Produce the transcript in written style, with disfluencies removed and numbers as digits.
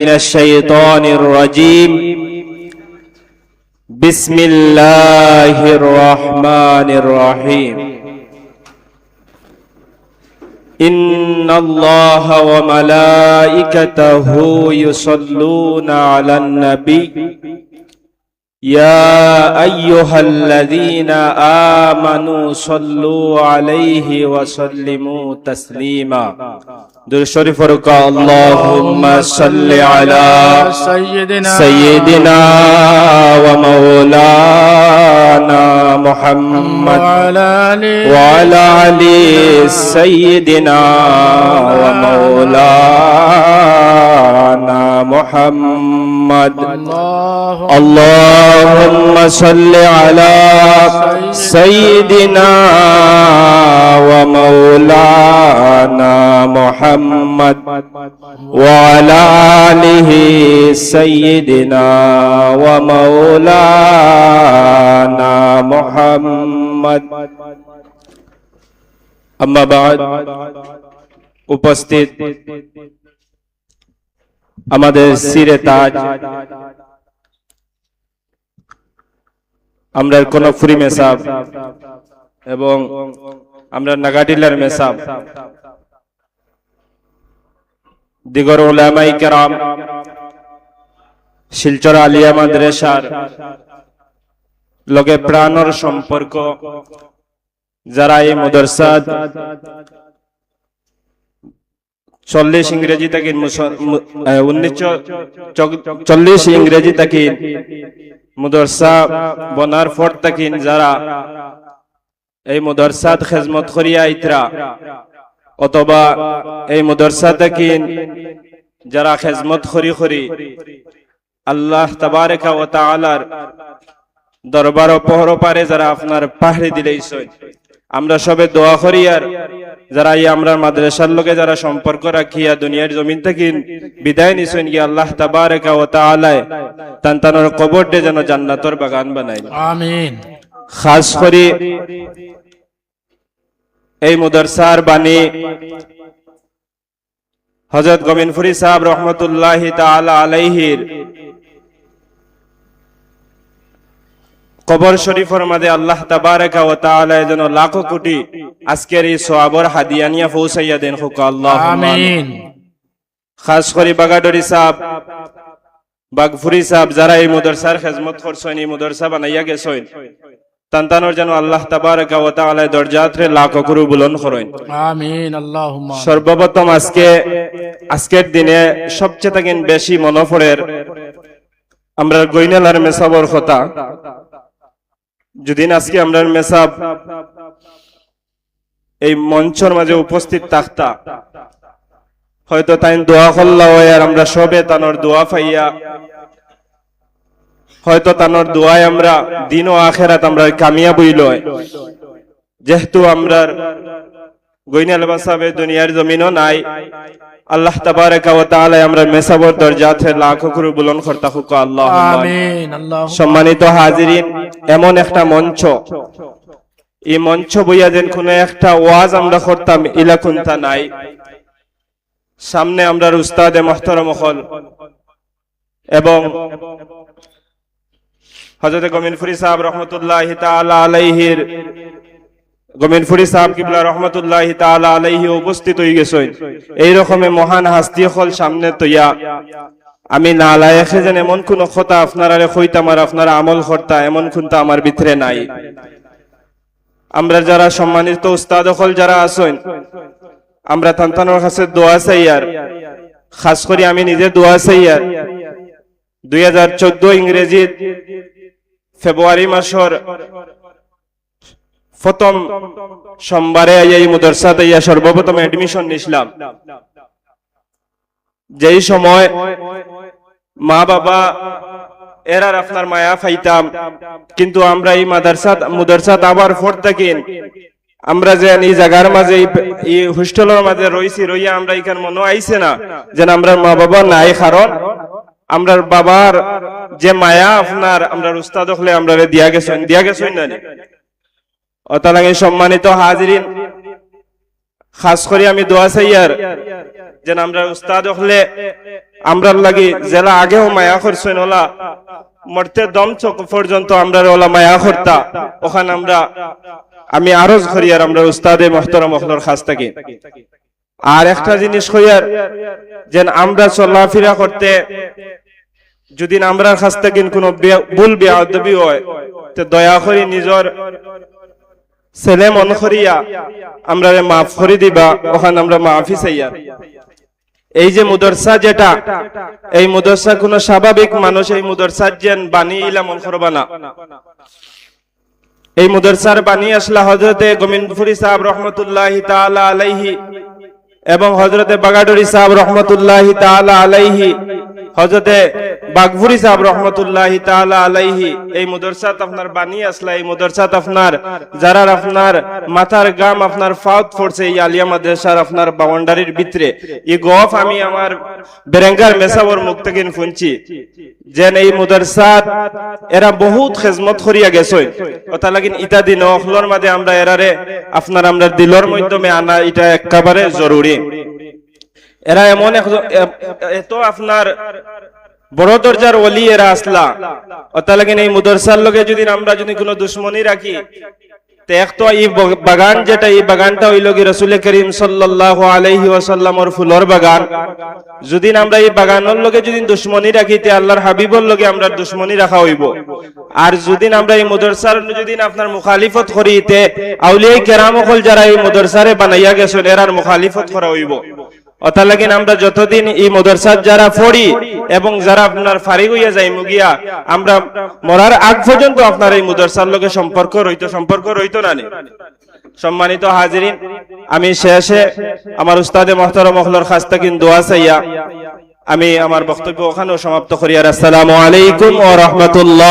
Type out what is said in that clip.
من الشيطان الرجيم. بسم الله الرحمن الرحيم. إن الله وملائكته يصلون على النبي يا أيها الذين آمنوا صلوا عليه وسلموا تسليما. درود شریف رکا اللهم صل على سيدنا ومولانا محمد وعلى آل سيدنا ومولانا محمد. اللهم صل على سيدنا ومولانا محمد وعلى آله سيدنا ومولانا محمد. أما بعد, উপস্থিত আমাদের সিরে তাজ আমরা কোনফুরি মেসাব এবং আমরা নাগাটিলার মেসাব দিগর উলামায়ে কেরাম শিলচর আলিয়া মাদ্রাসার লগে প্রাণর সম্পর্ক যারা এই মাদ্রাসাত 40 ইংরেজি থেকে 1940 ইংরেজি থেকে মাদ্রাসা বনার ফর থেকে যারা এই মাদ্রাসাত খিদমত করিয়া আইতরা অথবা এই মাদ্রাসা থেকে যারা খিদমত করি আল্লাহ তাবারকা ওয়া তাআলার দরবার পহর পারে যারা আপনার পাহাড়ি দিলেইছেন, আমরা সবে দোয়া করি আর যারা এই আমরা মাদ্রাসার লগে যারা সম্পর্ক রাখিয়া দুনিয়ার জমিন থেকে বিদায় নিছেন গিয়ে আল্লাহ তাবারকা ওয়া তাআলা তানতানোর কবরটে যেন জান্নাতের বাগান বানায়, আমিন. খাস করে এই মাদ্রাসার বাণী হযরত গোবিন্দপুরী সাহেব রহমাতুল্লাহি তাআলা আলাইহির কবর শরীফের মাঝে আল্লাহ তাবারকা ওয়া তাআলা যেন লাখো কোটি আজকের এই সওয়াবের হাদিয়া নিয়া পৌঁছাইয়া দেন হোক আল্লাহুম্মা আমিন. খাস করে বাগাডরি সাহেব বাগফুরি সাহেব যারা এই মাদ্রাসার খিদমত করছেন, এই মাদ্রাসা বানাইয়া গেছেন, তানতানোর যেন আল্লাহ তাবারকা ওয়া তাআলা দরজাতে লাখো করে বুলন্দ করেন, আমিন আল্লাহুম্মা. সর্বপ্রথম আজকের দিনে সবচেয়ে থেকে বেশি মনে পড়ে আমরা গইনালার মেসাবর কথা. যদি আজকে আমরা মেসাব এই মঞ্চের মাঝে উপস্থিত থাকতা, হয়তো তাই দোয়া করলা আর আমরা সবে তানোর দোয়া পাইয়া হয়তো তানোর দোয়ায় আমরা দিন ও আখেরাত আমরা কামিয়াব হইল. যেহেতু আমরা গইনাল মেসাবে দুনিয়ার জমিনও নাই, আল্লাহ তাবারকা ওয়া তাআলা আমরা মেসাবর দরজাতে লাখো করে বুলন্দ করতা হোক আল্লাহুম্মা আমিন. সম্মানিত হাজিরিন, এমন একটা মঞ্চ, এই মঞ্চ বইয়া যেন কোন একটা ওয়াজ আমরা করতাম ইলাকুনতা নাই. সামনে আমরা উস্তাদে মুহতারাম হল এবং হযরত গোবিন্দপুরী সাহেব রহমাতুল্লাহি তাআলা আলাইহির গোবিন্দপুরী সাহেব কিবলা রহমাতুল্লাহি তাআলা আলাইহি উপস্থিত হয়ে গেছেন. এই রকমে মহান হাস্তি হল সামনে তৈয়া আমি না লায়েকে যেন এমন কোন কথা আপনারা কইতাম আর আপনারা আমল করতা এমন কোনটা আমার ভিতরে নাই. আমরা যারা সম্মানিত উস্তাদ হল যারা আছেন, আমরা তানতানোর কাছে দোয়া চাই আর খাস করে আমি নিজে দোয়া চাই আর 2014 ইংরেজি ফেব্রুয়ারি মাসের প্রথম সোমবারে এই মাদ্রাসাতে সর্বপ্রথম এডমিশন নিছিলাম. যেই সময় মা বাবা এরার আপনার মায়া পাইতাম, কিন্তু আমরা এই মাদ্রাসাত আবার ফোর থাকি আমরা যে এই জায়গার মাঝে এই হোস্টেলের মাঝে রইছি, রইয়া আমরা এখান মনে আইছে না যেন আমরা মা বাবা নাই, কারণ আমরা বাবার যে মায়া আপনার আমরা উস্তাদ হলে আমরা দিয়া গেছেন না. অতএব সম্মানিত হাজিরিন, খাস করে আমি দোয়া চাইয়ার যেন আমরা উস্তাদ হলে আমরার লাগি জেলা আগেও মায়া করছেন ওলা মরতে দম চোখ পর্যন্ত আমরা ওলা মায়া করতা ওখানে আমি আরজ করিয়ার আমরা উস্তাদে মোহতারাম হলর খাস থাকি। আর একটা জিনিস কইয়ার যেন আমরা চলাফেরা করতে যদি আমরার কাছ থেকে কোনো ভুল বেয়াদবি হয় তো দয়া করে নিজের ছেলে মন করিয়া আমরা মাফ করে দিবা, ওখানে আমরা মাফি চাইয়া। এই যে মুদরসা যেটা, এই মুদরসা কোন স্বাভাবিক মানুষ এই মুদরসার যেন বানিয়ে ইলা মন করবা না। এই মুদরসার বানিয়ে আসলা হযরতে গোবিন্দপুরী সাহেব রহমতুল্লাহি তাআলা আলাইহি এবং হযরতে বাগাডুরি সাহেব রহমতুল্লাহি তাআলা আলাইহি, হযরতে বাগপুরি সাহেব রহমতুল্লাহি তাআলা আলাইহি এই মুদরসাত আপনার বানিয়ে আসলা। এই মুদরসাত আপনার যারা আপনার মাথার গাম আপনার ফাউত পড়ছে এই আলিয়া মাদ্রাসার আপনার বাউন্ডারির ভিতরে, এই গফ আমি আমার বেরেঙ্গার মেসাবর মুখ থেকে শুনছি যেন এই মুদরসাত এরা বহুত খেজমত করিয়া গেছে। ওটা লাগিন ইটা দিন অখলর মাঝে আমরা এরারে আপনার আমরা দিলর মাধ্যমে আনা এটা একেবারে জরুরি। এরা এমন এত আপনার বড় দরজার ওলি এরা আসলা, ওটা লাগিন এই মুদরসার লগে যদি আমরা যদি কোনো দুশ্মনী রাখি তো এই বাগান যেটা, এই বাগানটা হইল কি রাসূল করিম সাল্লাল্লাহু আলাইহি ওয়াসাল্লামর ফুলর বাগান। যদি আমরা এই বাগানের লগে যদি দুশ্মনী রাখি তে আল্লাহর হাবিবর লগে আমরা দুশ্মনী রাখা হইব। আর যদি আমরা এই মুদরসার যদি আপনার মুখালিফত করি তে আউলিয়া কেরাম হল যারা এই মুদরসারে বানাইয়া গেছেন এরার মুখালিফত করা হইব। অতা লাগিন আমরা যতদিন এই মুদরসাত যারা পড়ি এবং যারা আপনার ফারিগ হইয়া যাই মুগিয়া আমরা মরার আগ পর্যন্ত আপনার এই মুদরসার লগে সম্পর্ক রইতো না। সম্মানিত হাজিরিন, আমি শেষে আমার উস্তাদে মোহতারাম হলর খাস থেকে দোয়া চাইয়া আমি আমার বক্তব্য ওখানেও সমাপ্ত করি। আর আসসালামু আলাইকুম ওয়া রাহমাতুল্লাহ।